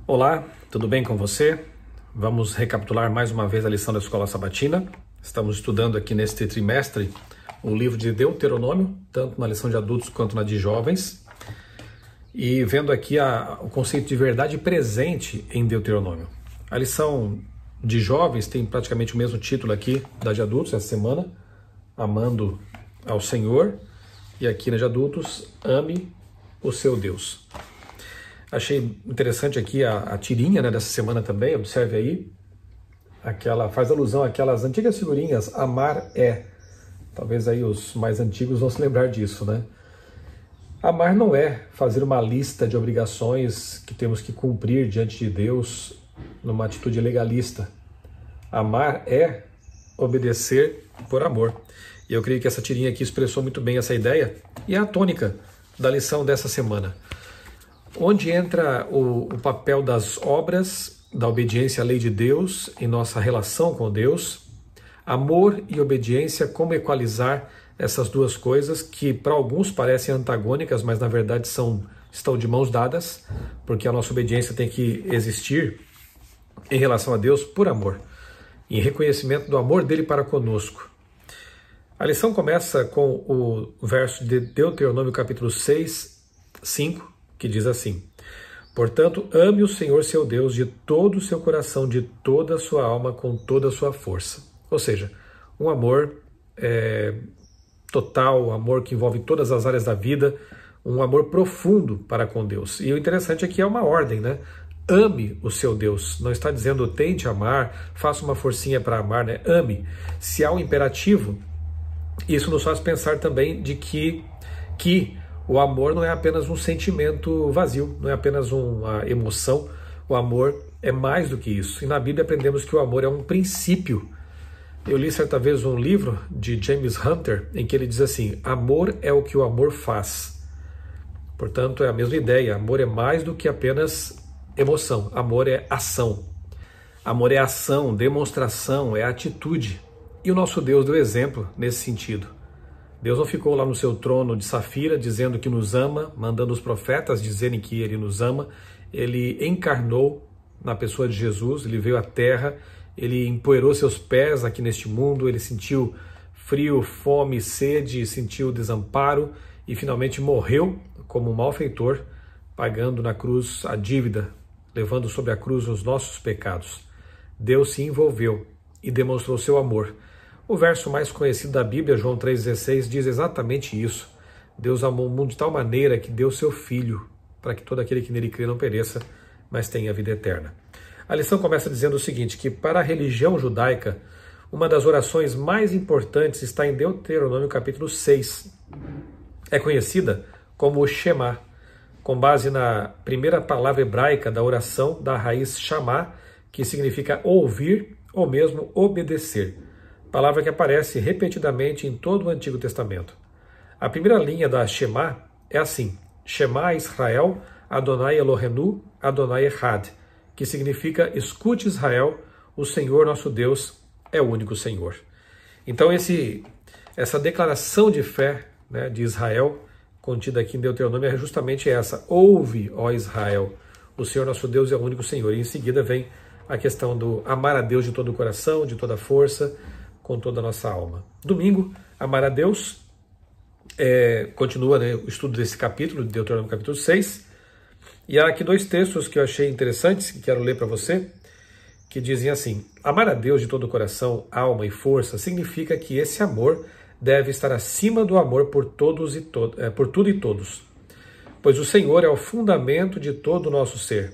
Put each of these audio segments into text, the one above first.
Olá, tudo bem com você? Vamos recapitular mais uma vez a lição da Escola Sabatina. Estamos estudando aqui neste trimestre o livro de Deuteronômio, tanto na lição de adultos quanto na de jovens, e vendo aqui o conceito de verdade presente em Deuteronômio. A lição de jovens tem praticamente o mesmo título aqui da de adultos essa semana, Amando ao Senhor, e aqui na de adultos, Ame o seu Deus. Achei interessante aqui a tirinha, né, dessa semana também, observe aí, faz alusão àquelas antigas figurinhas, amar é. Talvez aí os mais antigos vão se lembrar disso, né? Amar não é fazer uma lista de obrigações que temos que cumprir diante de Deus numa atitude legalista. Amar é obedecer por amor. E eu creio que essa tirinha aqui expressou muito bem essa ideia e é a tônica da lição dessa semana. Onde entra o papel das obras, da obediência à lei de Deus em nossa relação com Deus, amor e obediência, como equalizar essas duas coisas que para alguns parecem antagônicas, mas na verdade estão de mãos dadas, porque a nossa obediência tem que existir em relação a Deus por amor, em reconhecimento do amor dele para conosco. A lição começa com o verso de Deuteronômio capítulo 6, 5, que diz assim: portanto, ame o Senhor seu Deus de todo o seu coração, de toda a sua alma, com toda a sua força. Ou seja, um amor total, um amor que envolve todas as áreas da vida, um amor profundo para com Deus. E o interessante é que é uma ordem, né? Ame o seu Deus. Não está dizendo tente amar, faça uma forcinha para amar, né? Ame. Se há um imperativo, isso nos faz pensar também de que o amor não é apenas um sentimento vazio, não é apenas uma emoção. O amor é mais do que isso. E na Bíblia aprendemos que o amor é um princípio. Eu li certa vez um livro de James Hunter em que ele diz assim: amor é o que o amor faz. Portanto, é a mesma ideia. Amor é mais do que apenas emoção. Amor é ação. Amor é ação, demonstração, é atitude. E o nosso Deus deu exemplo nesse sentido. Deus não ficou lá no seu trono de safira dizendo que nos ama, mandando os profetas dizerem que ele nos ama. Ele encarnou na pessoa de Jesus, ele veio à terra, ele empoeirou seus pés aqui neste mundo, ele sentiu frio, fome, sede, sentiu desamparo e finalmente morreu como um malfeitor, pagando na cruz a dívida, levando sobre a cruz os nossos pecados. Deus se envolveu e demonstrou seu amor. O verso mais conhecido da Bíblia, João 3,16, diz exatamente isso. Deus amou o mundo de tal maneira que deu seu Filho, para que todo aquele que nele crê não pereça, mas tenha vida eterna. A lição começa dizendo o seguinte, que para a religião judaica, uma das orações mais importantes está em Deuteronômio capítulo 6. É conhecida como o Shema, com base na primeira palavra hebraica da oração da raiz Shamá, que significa ouvir ou mesmo obedecer. Palavra que aparece repetidamente em todo o Antigo Testamento. A primeira linha da Shema é assim: Shema Israel, Adonai Elohenu, Adonai Echad, que significa escute Israel, o Senhor nosso Deus é o único Senhor. Então essa declaração de fé, né, de Israel, contida aqui em Deuteronômio, é justamente essa: ouve, ó Israel, o Senhor nosso Deus é o único Senhor. E em seguida vem a questão do amar a Deus de todo o coração, de toda a força, com toda a nossa alma. Domingo, amar a Deus, continua, né, o estudo desse capítulo, de Deuteronômio capítulo 6, e há aqui dois textos que eu achei interessantes, que quero ler para você, que dizem assim: amar a Deus de todo o coração, alma e força significa que esse amor deve estar acima do amor por tudo e todos, pois o Senhor é o fundamento de todo o nosso ser,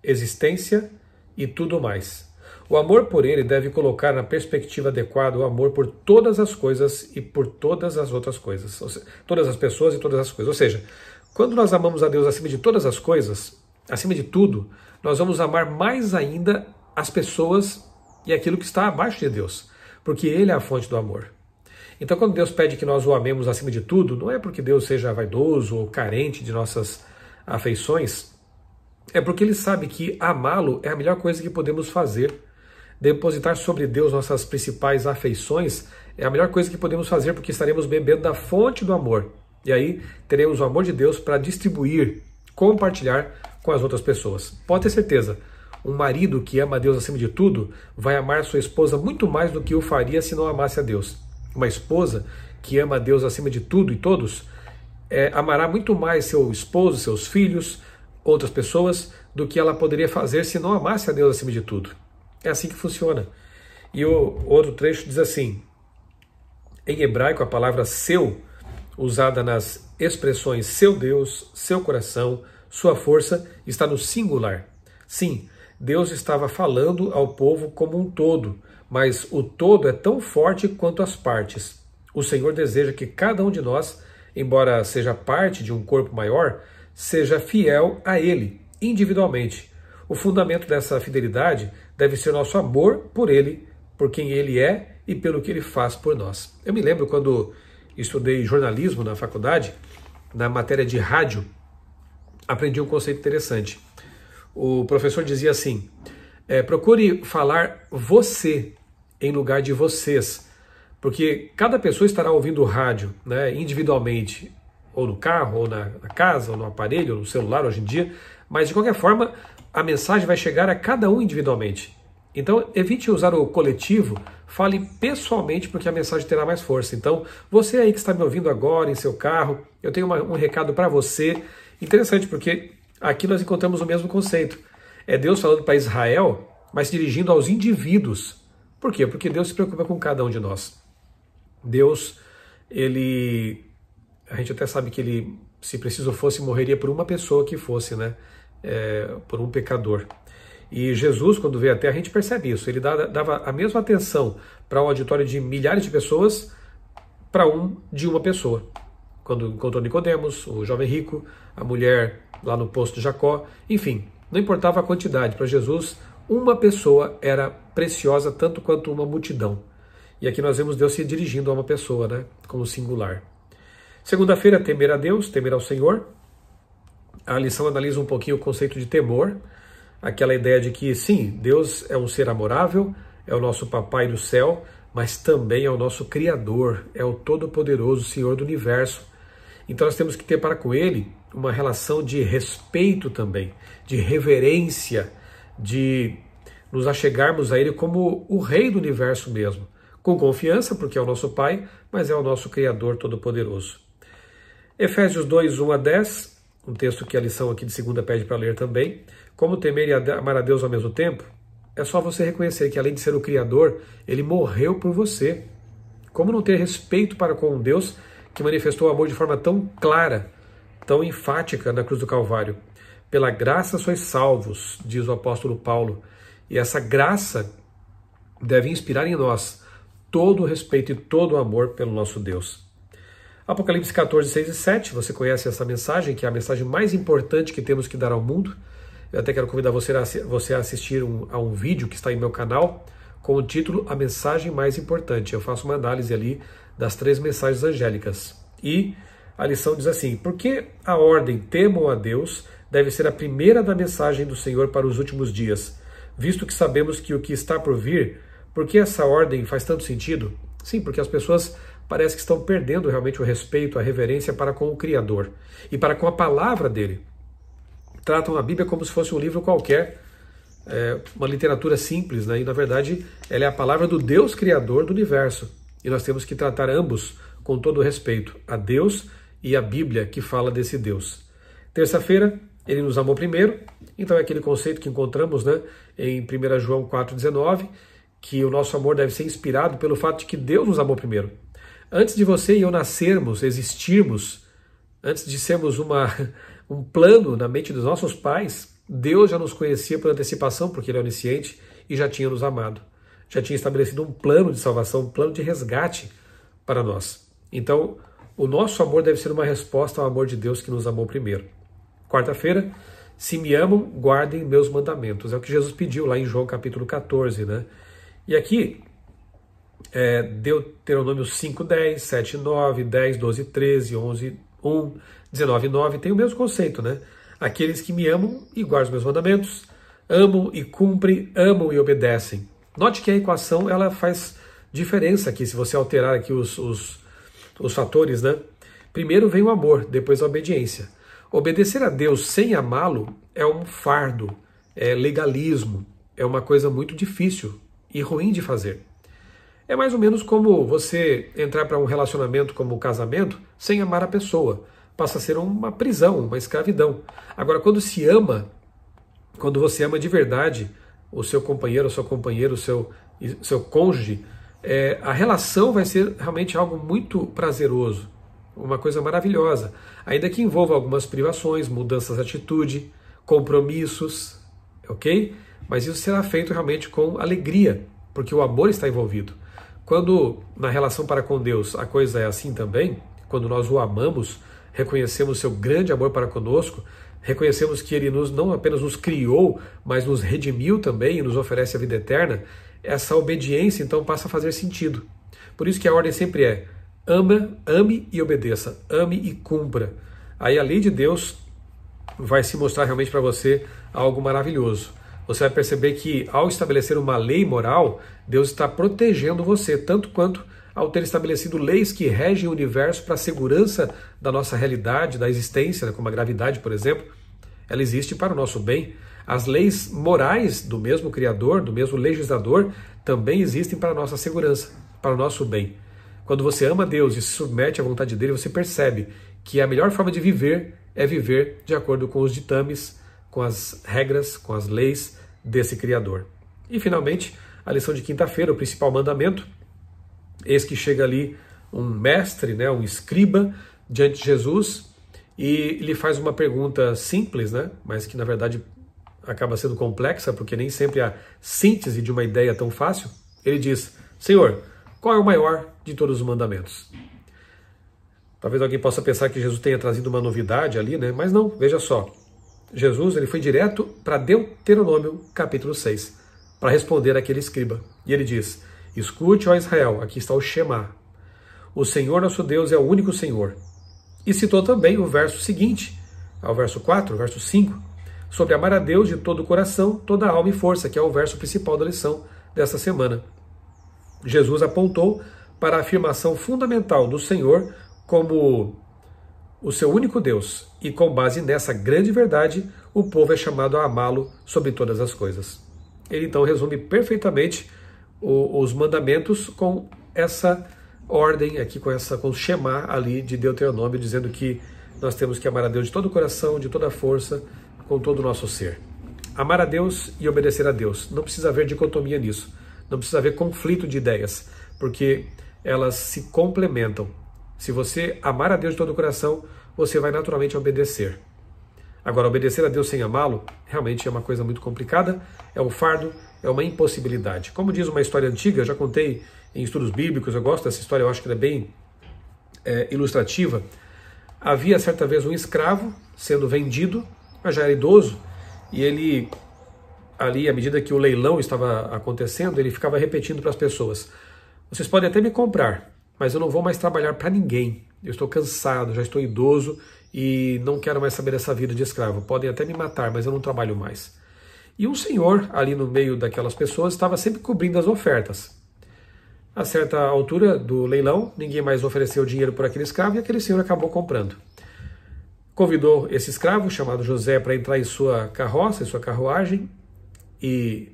existência e tudo mais. O amor por ele deve colocar na perspectiva adequada o amor por todas as coisas e por todas as outras coisas, ou seja, todas as pessoas e todas as coisas. Ou seja, quando nós amamos a Deus acima de todas as coisas, acima de tudo, nós vamos amar mais ainda as pessoas e aquilo que está abaixo de Deus, porque ele é a fonte do amor. Então, quando Deus pede que nós o amemos acima de tudo, não é porque Deus seja vaidoso ou carente de nossas afeições, é porque ele sabe que amá-lo é a melhor coisa que podemos fazer. Depositar sobre Deus nossas principais afeições é a melhor coisa que podemos fazer, porque estaremos bebendo da fonte do amor. E aí teremos o amor de Deus para distribuir, compartilhar com as outras pessoas. Pode ter certeza, um marido que ama a Deus acima de tudo vai amar sua esposa muito mais do que o faria se não amasse a Deus. Uma esposa que ama a Deus acima de tudo e todos amará muito mais seu esposo, seus filhos, outras pessoas, do que ela poderia fazer se não amasse a Deus acima de tudo. É assim que funciona. E o outro trecho diz assim, em hebraico a palavra seu, usada nas expressões seu Deus, seu coração, sua força, está no singular. Sim, Deus estava falando ao povo como um todo, mas o todo é tão forte quanto as partes. O Senhor deseja que cada um de nós, embora seja parte de um corpo maior, seja fiel a Ele, individualmente. O fundamento dessa fidelidade deve ser nosso amor por Ele, por quem Ele é e pelo que Ele faz por nós. Eu me lembro quando estudei jornalismo na faculdade, na matéria de rádio, aprendi um conceito interessante. O professor dizia assim, procure falar você em lugar de vocês, porque cada pessoa estará ouvindo o rádio, né, individualmente, ou no carro, ou na casa, ou no aparelho, ou no celular hoje em dia, mas de qualquer forma a mensagem vai chegar a cada um individualmente. Então evite usar o coletivo, fale pessoalmente porque a mensagem terá mais força. Então você aí que está me ouvindo agora em seu carro, eu tenho um recado para você, interessante porque aqui nós encontramos o mesmo conceito. É Deus falando para Israel, mas dirigindo aos indivíduos. Por quê? Porque Deus se preocupa com cada um de nós. Deus, a gente até sabe que Ele, se preciso fosse, morreria por uma pessoa que fosse, né? Por um pecador. E Jesus, quando veio à Terra, a gente percebe isso. Ele dava a mesma atenção para um auditório de milhares de pessoas para de uma pessoa. Quando encontrou Nicodemos, o jovem rico, a mulher lá no poço de Jacó, enfim, não importava a quantidade. Para Jesus, uma pessoa era preciosa tanto quanto uma multidão. E aqui nós vemos Deus se dirigindo a uma pessoa, né, como singular. Segunda-feira, temer a Deus, temer ao Senhor. A lição analisa um pouquinho o conceito de temor, aquela ideia de que, sim, Deus é um ser amorável, é o nosso papai do céu, mas também é o nosso Criador, é o Todo-Poderoso Senhor do Universo. Então nós temos que ter para com Ele uma relação de respeito também, de reverência, de nos achegarmos a Ele como o Rei do Universo mesmo, com confiança, porque é o nosso Pai, mas é o nosso Criador Todo-Poderoso. Efésios 2, 1 a 10, um texto que a lição aqui de segunda pede para ler também. Como temer e amar a Deus ao mesmo tempo? É só você reconhecer que além de ser o Criador, Ele morreu por você. Como não ter respeito para com um Deus que manifestou o amor de forma tão clara, tão enfática na cruz do Calvário? Pela graça sois salvos, diz o apóstolo Paulo. E essa graça deve inspirar em nós todo o respeito e todo o amor pelo nosso Deus. Apocalipse 14, 6 e 7, você conhece essa mensagem, que é a mensagem mais importante que temos que dar ao mundo. Eu até quero convidar você a assistir a um vídeo que está em meu canal, com o título A Mensagem Mais Importante. Eu faço uma análise ali das 3 mensagens angélicas. E a lição diz assim, porque a ordem temam a Deus deve ser a primeira da mensagem do Senhor para os últimos dias, visto que sabemos que o que está por vir, por que essa ordem faz tanto sentido? Sim, porque as pessoas parece que estão perdendo realmente o respeito, a reverência para com o Criador e para com a palavra dele. Tratam a Bíblia como se fosse um livro qualquer, uma literatura simples, né? E na verdade ela é a palavra do Deus Criador do universo. E nós temos que tratar ambos com todo o respeito, a Deus e a Bíblia que fala desse Deus. Terça-feira, Ele nos amou primeiro, então é aquele conceito que encontramos, né, em 1 João 4,19, que o nosso amor deve ser inspirado pelo fato de que Deus nos amou primeiro. Antes de você e eu nascermos, existirmos, antes de sermos um plano na mente dos nossos pais, Deus já nos conhecia por antecipação, porque Ele é onisciente, e já tinha nos amado. Já tinha estabelecido um plano de salvação, um plano de resgate para nós. Então, o nosso amor deve ser uma resposta ao amor de Deus que nos amou primeiro. Quarta-feira, se me amam, guardem meus mandamentos. É o que Jesus pediu lá em João capítulo 14, né? E aqui, Deuteronômio 5:10, 7:9, 10, 12, 13, 11, 1, 19, 9, tem o mesmo conceito, né? Aqueles que me amam e guardam os meus mandamentos, amam e cumprem, amam e obedecem. Note que a equação ela faz diferença aqui, se você alterar aqui os fatores, né? Primeiro vem o amor, depois a obediência. Obedecer a Deus sem amá-lo é um fardo, é legalismo, é uma coisa muito difícil e ruim de fazer. É mais ou menos como você entrar para um relacionamento como o casamento sem amar a pessoa. Passa a ser uma prisão, uma escravidão. Agora, quando se ama, quando você ama de verdade o seu companheiro, a sua companheira, o seu cônjuge, a relação vai ser realmente algo muito prazeroso, uma coisa maravilhosa, ainda que envolva algumas privações, mudanças de atitude, compromissos, ok? Mas isso será feito realmente com alegria, porque o amor está envolvido. Quando na relação para com Deus a coisa é assim também, quando nós o amamos, reconhecemos seu grande amor para conosco, reconhecemos que Ele não apenas nos criou, mas nos redimiu também e nos oferece a vida eterna, essa obediência então passa a fazer sentido. Por isso que a ordem sempre é: ame e obedeça, ame e cumpra. Aí a lei de Deus vai se mostrar realmente para você algo maravilhoso. Você vai perceber que ao estabelecer uma lei moral, Deus está protegendo você, tanto quanto ao ter estabelecido leis que regem o universo para a segurança da nossa realidade, da existência, como a gravidade, por exemplo. Ela existe para o nosso bem. As leis morais do mesmo Criador, do mesmo legislador, também existem para a nossa segurança, para o nosso bem. Quando você ama Deus e se submete à vontade dele, você percebe que a melhor forma de viver é viver de acordo com os ditames, com as regras, com as leis desse Criador. E finalmente, a lição de quinta-feira, o principal mandamento. Eis que chega ali um mestre, um escriba, diante de Jesus e lhe faz uma pergunta simples, mas que na verdade acaba sendo complexa, porque nem sempre há síntese de uma ideia tão fácil. Ele diz: Senhor, qual é o maior de todos os mandamentos? Talvez alguém possa pensar que Jesus tenha trazido uma novidade ali, mas não, veja só. Jesus ele foi direto para Deuteronômio capítulo 6, para responder àquele escriba. E ele diz: Escute, ó Israel, aqui está o Shema. O Senhor nosso Deus é o único Senhor. E citou também o verso seguinte, ao verso 4, verso 5, sobre amar a Deus de todo o coração, toda a alma e força, que é o verso principal da lição desta semana. Jesus apontou para a afirmação fundamental do Senhor como o seu único Deus, e com base nessa grande verdade, o povo é chamado a amá-lo sobre todas as coisas. Ele então resume perfeitamente os mandamentos com essa ordem aqui, com o Shema ali de Deuteronômio, dizendo que nós temos que amar a Deus de todo o coração, de toda a força, com todo o nosso ser. Amar a Deus e obedecer a Deus. Não precisa haver dicotomia nisso, não precisa haver conflito de ideias, porque elas se complementam. Se você amar a Deus de todo o coração, você vai naturalmente obedecer. Agora, obedecer a Deus sem amá-lo, realmente é uma coisa muito complicada, é um fardo, é uma impossibilidade. Como diz uma história antiga, eu já contei em estudos bíblicos, eu gosto dessa história, eu acho que ela é bem ilustrativa. Havia certa vez um escravo sendo vendido, mas já era idoso, e ele, ali, à medida que o leilão estava acontecendo, ele ficava repetindo para as pessoas: vocês podem até me comprar, mas eu não vou mais trabalhar para ninguém. Eu estou cansado, já estou idoso e não quero mais saber dessa vida de escravo. Podem até me matar, mas eu não trabalho mais. E um senhor, ali no meio daquelas pessoas, estava sempre cobrindo as ofertas. A certa altura do leilão, ninguém mais ofereceu dinheiro por aquele escravo e aquele senhor acabou comprando. Convidou esse escravo, chamado José, para entrar em sua carroça, em sua carruagem, e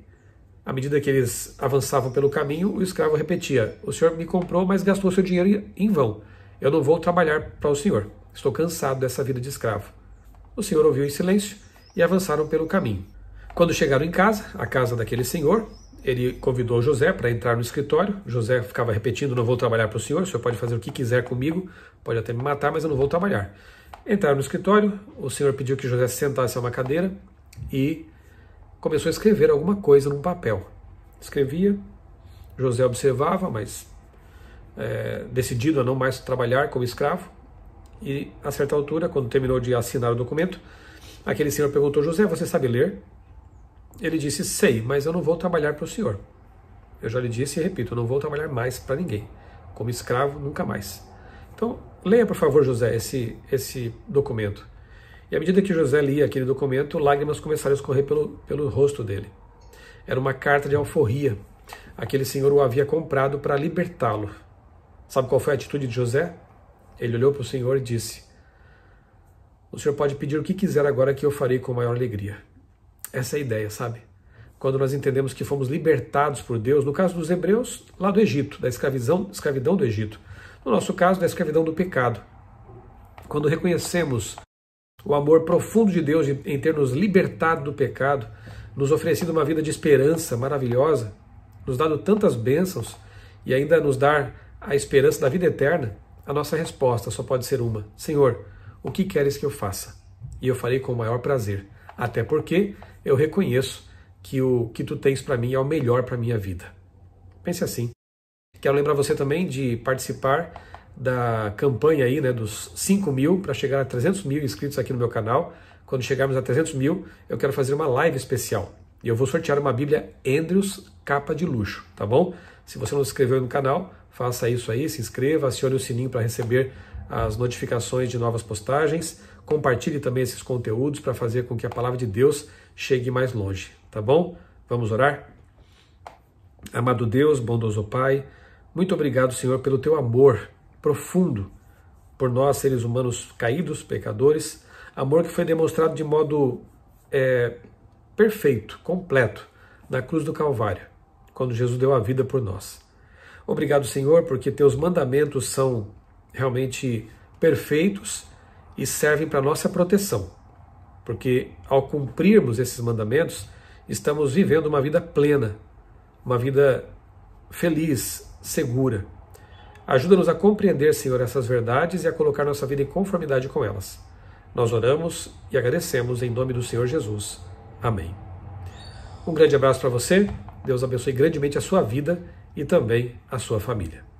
à medida que eles avançavam pelo caminho, o escravo repetia: o senhor me comprou, mas gastou seu dinheiro em vão. Eu não vou trabalhar para o senhor. Estou cansado dessa vida de escravo. O senhor ouviu em silêncio e avançaram pelo caminho. Quando chegaram em casa, a casa daquele senhor, ele convidou José para entrar no escritório. José ficava repetindo: não vou trabalhar para o senhor pode fazer o que quiser comigo, pode até me matar, mas eu não vou trabalhar. Entraram no escritório, o senhor pediu que José se sentasse a uma cadeira e começou a escrever alguma coisa num papel. Escrevia, José observava, mas decidido a não mais trabalhar como escravo. E a certa altura, quando terminou de assinar o documento, aquele senhor perguntou: José, você sabe ler? Ele disse: sei, mas eu não vou trabalhar para o senhor. Eu já lhe disse e repito, eu não vou trabalhar mais para ninguém. Como escravo, nunca mais. Então, leia, por favor, José, esse documento. E à medida que José lia aquele documento, lágrimas começaram a escorrer pelo rosto dele. Era uma carta de alforria. Aquele senhor o havia comprado para libertá-lo. Sabe qual foi a atitude de José? Ele olhou para o senhor e disse: o Senhor pode pedir o que quiser agora que eu farei com maior alegria. Essa é a ideia, sabe? Quando nós entendemos que fomos libertados por Deus, no caso dos hebreus, lá do Egito, da escravidão do Egito. No nosso caso, da escravidão do pecado. Quando reconhecemos o amor profundo de Deus em ter nos libertado do pecado, nos oferecido uma vida de esperança maravilhosa, nos dado tantas bênçãos e ainda nos dar a esperança da vida eterna, a nossa resposta só pode ser uma: Senhor, o que queres que eu faça? E eu farei com o maior prazer, até porque eu reconheço que o que tu tens para mim é o melhor para a minha vida. Pense assim. Quero lembrar você também de participar da campanha aí, né, dos 5.000 para chegar a 300.000 inscritos aqui no meu canal. Quando chegarmos a 300.000, eu quero fazer uma live especial. E eu vou sortear uma Bíblia Andrews capa de luxo, tá bom? Se você não se inscreveu no canal, faça isso aí, se inscreva, acione o sininho para receber as notificações de novas postagens. Compartilhe também esses conteúdos para fazer com que a palavra de Deus chegue mais longe, tá bom? Vamos orar? Amado Deus, bondoso Pai, muito obrigado, Senhor, pelo teu amor profundo por nós, seres humanos caídos, pecadores, amor que foi demonstrado de modo perfeito, completo, na cruz do Calvário, quando Jesus deu a vida por nós. Obrigado, Senhor, porque teus mandamentos são realmente perfeitos e servem para nossa proteção, porque ao cumprirmos esses mandamentos, estamos vivendo uma vida plena, uma vida feliz, segura. Ajuda-nos a compreender, Senhor, essas verdades e a colocar nossa vida em conformidade com elas. Nós oramos e agradecemos em nome do Senhor Jesus. Amém. Um grande abraço para você. Deus abençoe grandemente a sua vida e também a sua família.